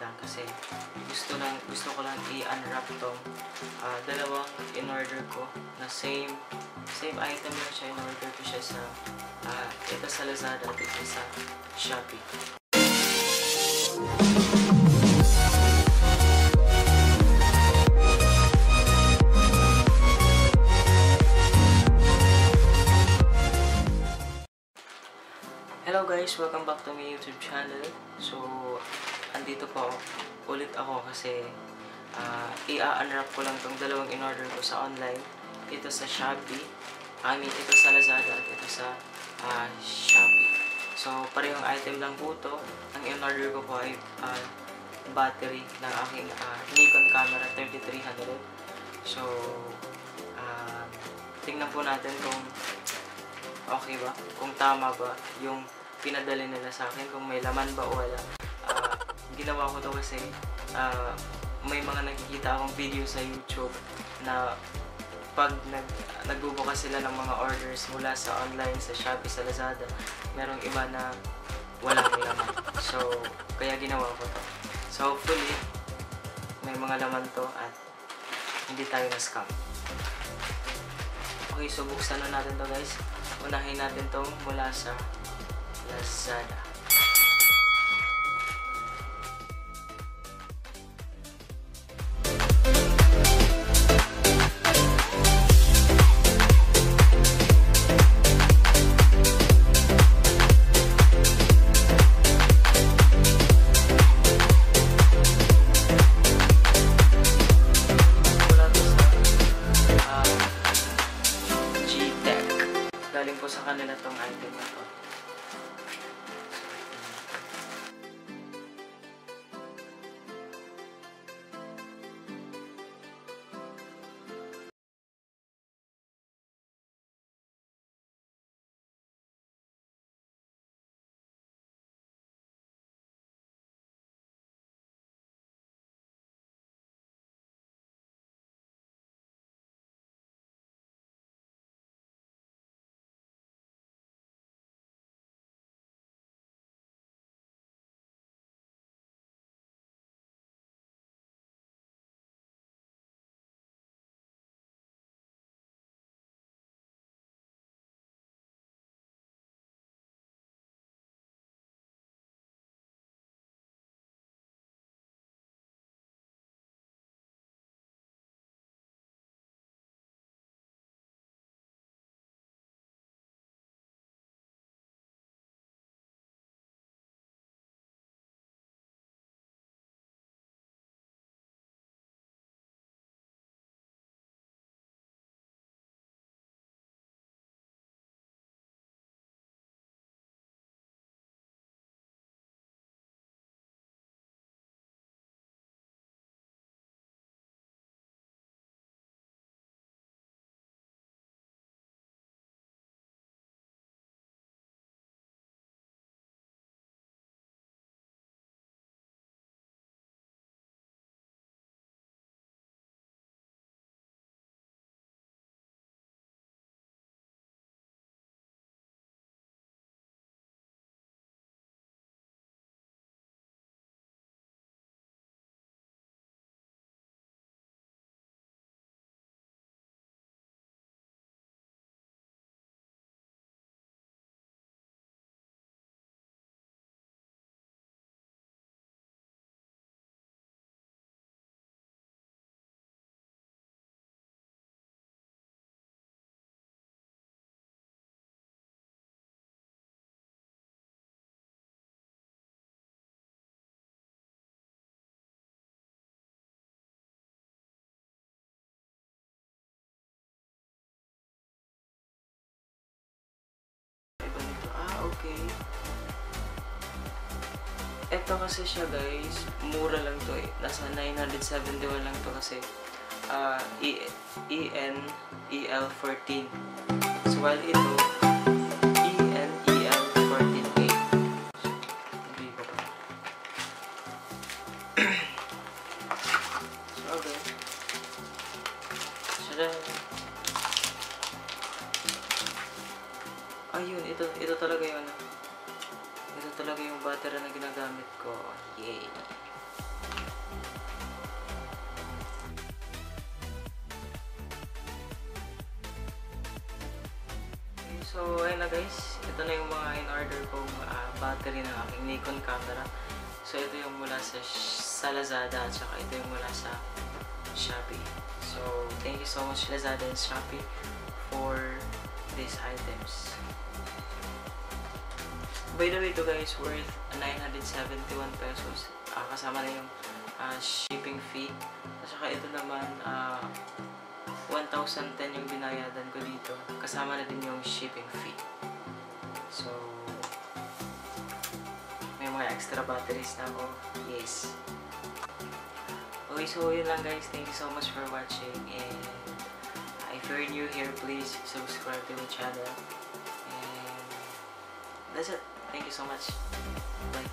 lang kasi gusto ko lang i-unwrap tong dalawang in-order ko na same item lang siya. In-order ko siya sa ito sa Lazada at ito sa Shopee. Hello guys! Welcome back to my YouTube channel. So, andito po ulit ako kasi i-unwrap ko lang itong dalawang in-order ko sa online. Ito sa Shopee. Ito sa Lazada at ito sa Shopee. So, parehong item lang po ito. Ang in-order ko po ay battery ng aking Nikon camera 3300. So, tingnan po natin kung okay ba, kung tama ba yung pinadali nila sa akin, kung may laman ba o wala. Ginawa ko to kasi may mga nakikita akong video sa YouTube na pag nagbubukas sila ng mga orders mula sa online, sa Shopee, sa Lazada, merong iba na walang laman. So, kaya ginawa ko to. So, hopefully, may mga laman to at hindi tayo na-scam. Okay, so buksan na natin to guys. Unahin natin tong mula sa Lazada. Galing po sa kanila tong item na to. Okay. Ito kasi siya guys, mura lang to eh. Nasa 971 lang to kasi EN-EL14. So while ito EN-EL14A. Hindi ko pa. So okay. Ayun, ito talaga yung ito talaga yung battery na ginagamit ko. Yay! So, ayun na guys. Ito na yung mga in-order kong battery ng aking Nikon camera. So, ito yung mula sa Lazada at saka ito yung mula sa Shopee. So, thank you so much Lazada and Shopee for these items. By the way, ito guys, worth 971 pesos. Kasama na yung shipping fee. At saka ito naman, 1,010 yung binayadan ko dito. Kasama na din yung shipping fee. So, may mga extra batteries na ako. Yes. Okay, so yun lang guys. Thank you so much for watching. And if you're new here, please subscribe to the channel. And that's it. Thank you so much. Bye.